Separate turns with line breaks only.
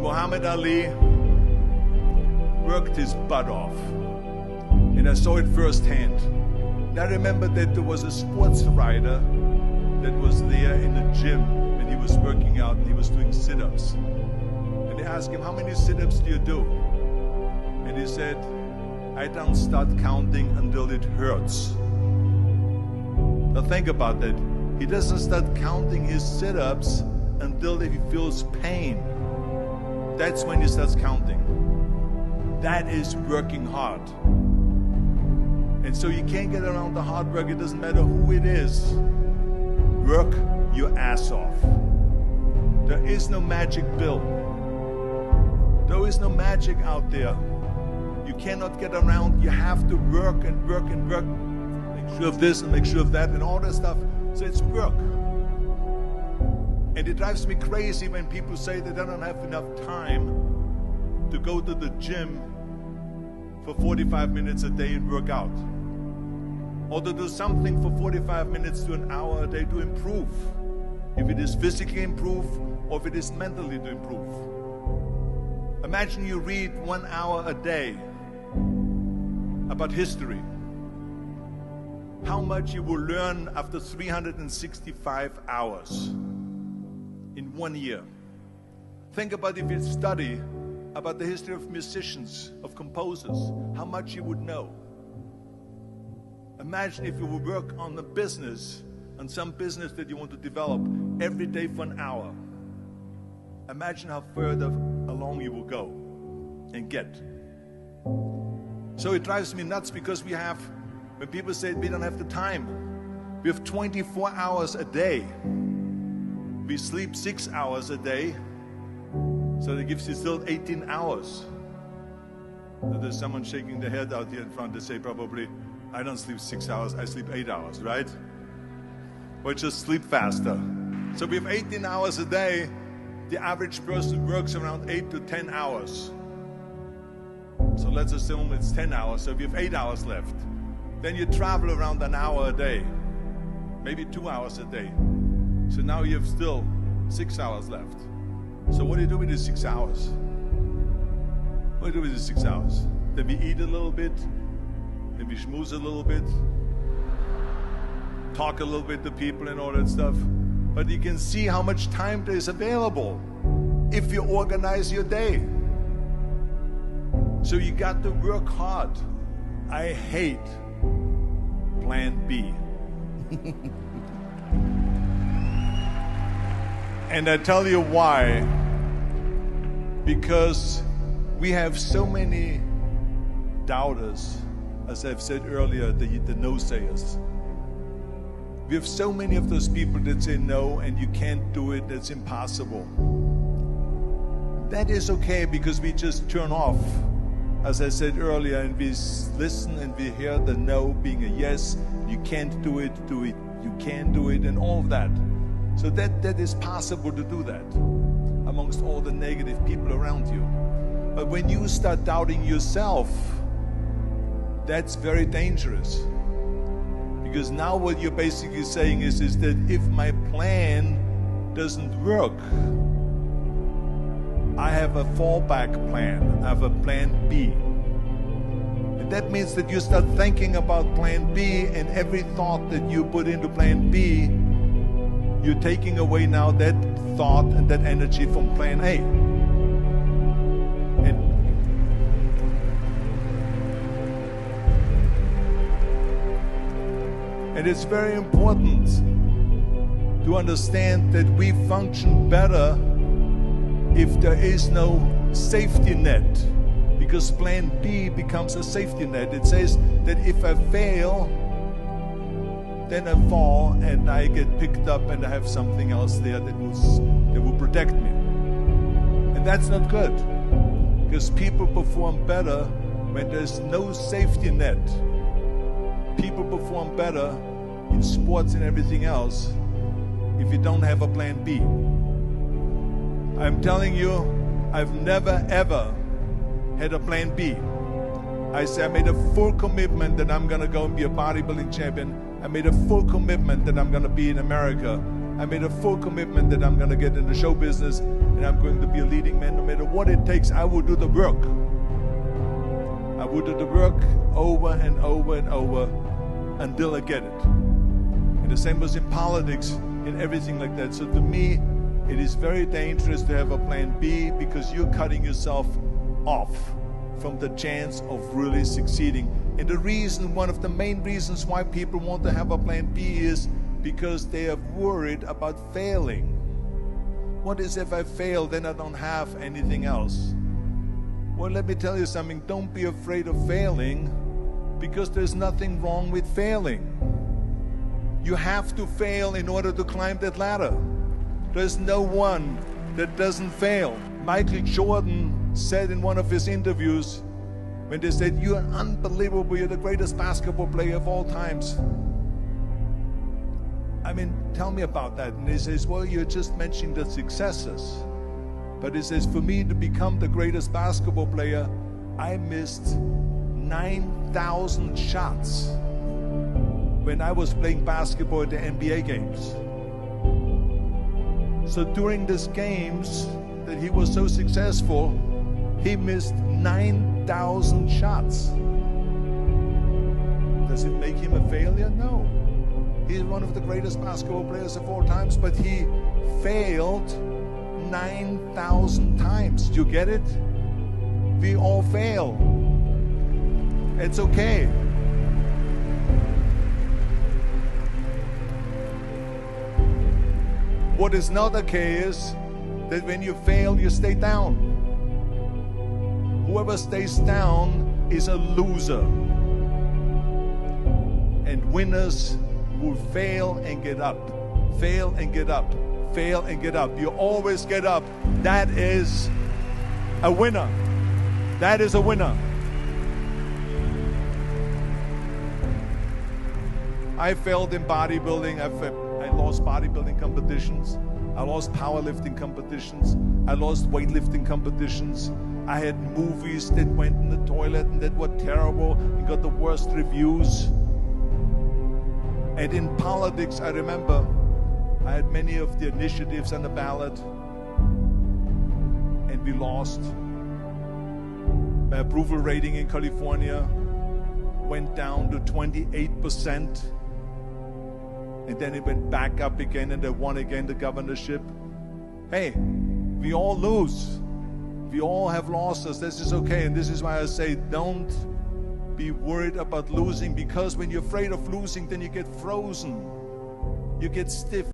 Muhammad Ali worked his butt off. And I saw it firsthand. And I remember that there was a sports writer that was there in the gym when he was working out and he was doing sit-ups. And they asked him, how many sit-ups do you do? And he said, I don't start counting until it hurts. Now think about that. He doesn't start counting his sit-ups until he feels pain. That's when he starts counting. That is working hard. And so you can't get around the hard work. It doesn't matter who it is. Work your ass off. There is no magic pill. There is no magic out there. You cannot get around. You have to work and work and work. Make sure of this and make sure of that and all that stuff. So it's work. And it drives me crazy when people say that they don't have enough time to go to the gym for 45 minutes a day and work out. Or to do something for 45 minutes to an hour a day to improve. If it is physically improve or if it is mentally to improve. Imagine you read 1 hour a day about history. How much you will learn after 365 hours in 1 year. Think about if you study about the history of musicians, of composers, how much you would know. Imagine if you would work on a business, on some business that you want to develop every day for an hour. Imagine how further along you will go and get. So it drives me nuts because when people say we don't have the time, we have 24 hours a day. We sleep 6 hours a day, so that gives you still 18 hours. So there's someone shaking their head out here in front to say probably, I don't sleep 6 hours, I sleep 8 hours, right? Or just sleep faster. So we have 18 hours a day. The average person works around 8 to 10 hours. So let's assume it's 10 hours, so we have 8 hours left. Then you travel around an hour a day, maybe 2 hours a day. So now you have still 6 hours left. So what do you do with these 6 hours? What do you do with these 6 hours? Then we eat a little bit, then we schmooze a little bit, talk a little bit to people and all that stuff. But you can see how much time there is available if you organize your day. So you got to work hard. I hate plan B. And I tell you why. Because we have so many doubters, as I've said earlier, the no-sayers. We have so many of those people that say no and you can't do it, that's impossible. That is okay because we just turn off, as I said earlier, and we listen and we hear the no being a yes. You can't do it, you can do it, and all of that. So that is possible to do that amongst all the negative people around you. But when you start doubting yourself, that's very dangerous. Because now what you're basically saying is that if my plan doesn't work, I have a fallback plan. I have a plan B. And that means that you start thinking about plan B, and every thought that you put into plan B, you're taking away now that thought and that energy from plan A. And it's very important to understand that we function better if there is no safety net, because plan B becomes a safety net. It says that if I fail, then I fall and I get picked up and I have something else there that will protect me. And that's not good, because people perform better when there's no safety net. People perform better in sports and everything else if you don't have a plan B. I'm telling you, I've never ever had a plan B. I made a full commitment that I'm gonna go and be a bodybuilding champion. I made a full commitment that I'm gonna be in America. I made a full commitment that I'm gonna get in the show business. and I'm going to be a leading man no matter what it takes. I will do the work. I will do the work over and over and over until I get it. And the same was in politics, in everything like that. So to me, it is very dangerous to have a plan B, because you're cutting yourself off from the chance of really succeeding. And the reason, one of the main reasons why people want to have a plan B is because they are worried about failing. What is if I fail, then I don't have anything else? Well, let me tell you something. Don't be afraid of failing, because there's nothing wrong with failing. You have to fail in order to climb that ladder. There's no one that doesn't fail. Michael Jordan said in one of his interviews, when they said, "You're unbelievable, you're the greatest basketball player of all times." I mean, tell me about that. And he says, "Well, you're just mentioning the successes." But he says, "For me to become the greatest basketball player, I missed 9,000 shots when I was playing basketball at the NBA games." So during these games that he was so successful, he missed 9,000 shots. Does it make him a failure? No. He's one of the greatest basketball players of all times, but he failed 9,000 times. Do you get it? We all fail. It's okay. What is not okay is that when you fail, you stay down. Whoever stays down is a loser. And winners will fail and get up. Fail and get up. Fail and get up. You always get up. That is a winner. That is a winner. I failed in bodybuilding. I lost bodybuilding competitions. I lost powerlifting competitions. I lost weightlifting competitions. I had movies that went in the toilet and that were terrible and got the worst reviews. And in politics, I remember I had many of the initiatives on the ballot, and we lost. My approval rating in California went down to 28%. And then it went back up again, and they won again the governorship. Hey, we all lose. We all have losses. This is okay. And this is why I say, don't be worried about losing, because when you're afraid of losing, then you get frozen. You get stiff.